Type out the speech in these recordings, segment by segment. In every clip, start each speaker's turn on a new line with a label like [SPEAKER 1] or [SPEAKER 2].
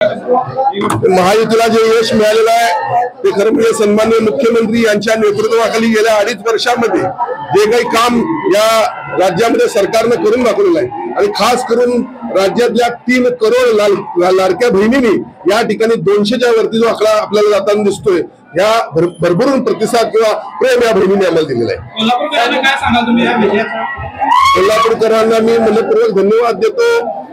[SPEAKER 1] महायुतीला जे यश मिळालेलं आहे ते खरं म्हणजे सन्माननीय मुख्यमंत्री यांच्या नेतृत्वाखाली गेल्या 2.5 वर्षांमध्ये जे काही काम या राज्यामध्ये सरकारनं करून दाखवलेलं आहे आणि खास करून राज्यातल्या 3 करोड लाडक्या बहिणींनी या ठिकाणी 200च्या वरती जो आकडा आपल्याला जाताना दिसतोय, या भरभरून प्रतिसाद किंवा प्रेम या बहिणींनी आम्हाला दिलेला आहे। कोल्हापूरकरांना मी मनपूर्वक धन्यवाद देतो।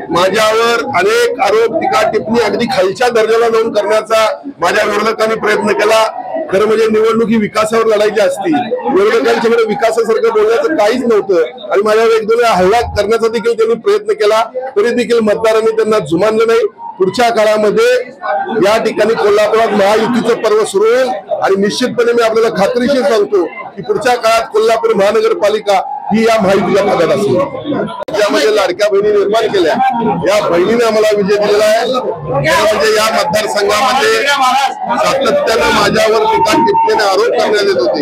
[SPEAKER 1] माझ्यावर अनेक आरोप, टीका, टिप्पणी अगदी खालच्या दर्जाला जाऊन करण्याचा माझ्या विरोधकांनी प्रयत्न केला। खरं म्हणजे निवडणूक ही विकासावर लढायची असती, विरोधकांच्याकडे विकासासारखं बोलण्याचं काहीच नव्हतं आणि माझ्यावर एक दोन हल्ला करण्याचा देखील त्यांनी प्रयत्न केला, तरी देखील मतदारांनी त्यांना जुमानलं नाही। पुढच्या काळामध्ये या ठिकाणी कोल्हापुरात महायुतीचं पर्व सुरू होईल आणि निश्चितपणे मी आपल्याला खात्रीशीर सांगतो की पुढच्या काळात कोल्हापूर महानगरपालिका ही या महायुतीच्या पदात असेल। त्यामध्ये लाडक्या बहिणी निर्माण केल्या, या बहिणीने आम्हाला विजय दिलेला आहे। म्हणजे या मतदारसंघामध्ये सातत्यानं माझ्यावर टीका टिप्पणीने आरोप करण्यात येत होते,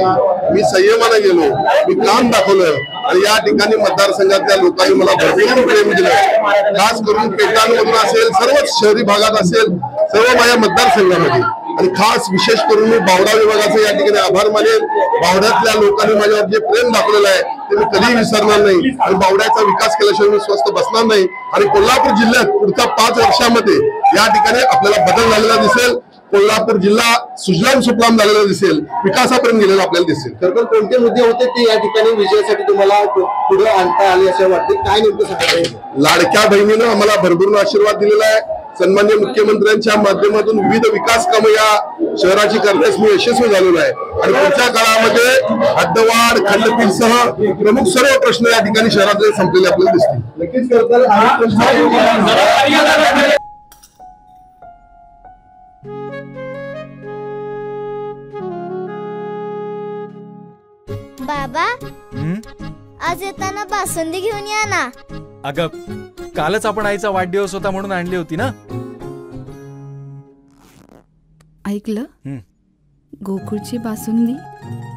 [SPEAKER 1] मी संयमाने गेलो, मी काम दाखवलं आणि या ठिकाणी मतदारसंघातल्या लोकांनी मला भरपूर प्रेम दिलं। खास करून पेटांमधून असेल, सर्वच शहरी भागात असेल, सर्व माझ्या मतदारसंघामध्ये आणि खास विशेष करून मी बावडा विभागाचे या ठिकाणी आभार मानेन। बावड्यातल्या लोकांनी माझ्यावर जे प्रेम दाखवलेलं आहे ते मी कधीही विसरणार नाही आणि बावड्याचा विकास केल्याशिवाय मी स्वस्थ बसणार नाही आणि कोल्हापूर जिल्ह्यात पुढच्या 5 वर्षांमध्ये या ठिकाणी आपल्याला बदल झालेला दिसेल। कोल्हापूर जिल्हा सुजलाम सुफलाम झालेला दिसेल, विकासापर्यंत गेलेला आपल्याला दिसेल।
[SPEAKER 2] तर कोणते मुद्दे होते ते या ठिकाणी विजयासाठी तुम्हाला पुढे आणता आले असे वाटते, काय नेमकं सांगता?
[SPEAKER 1] लाडक्या बहिणीनं आम्हाला भरभरून आशीर्वाद दिलेला आहे। सन्माननीय मुख्यमंत्र्यांच्या माध्यमातून विविध विकास कामं या शहराची करण्यास मी यशस्वी झालेलो आहे आणि पुढच्या काळामध्ये हद्दवाढ, खंडपीठसह प्रमुख सर्व प्रश्न या ठिकाणी शहरातले संपलेले आपल्याला दिसतील।
[SPEAKER 2] नक्कीच करताल।
[SPEAKER 3] बाबा, आज येताना बासुंदी घेऊन या ना।
[SPEAKER 4] अगं, कालच आपण आईचा वाढदिवस होता म्हणून आणली होती ना।
[SPEAKER 5] ऐकलं, गोकुळची बासुंदी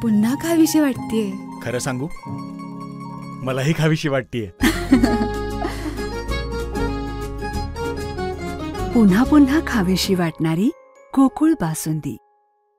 [SPEAKER 5] पुन्हा खावीशी वाटतेय।
[SPEAKER 4] खरं सांगू, मलाही खावीशी वाटतेय।
[SPEAKER 5] पुन्हा पुन्हा खावीशी वाटणारी गोकुळ बासुंदी।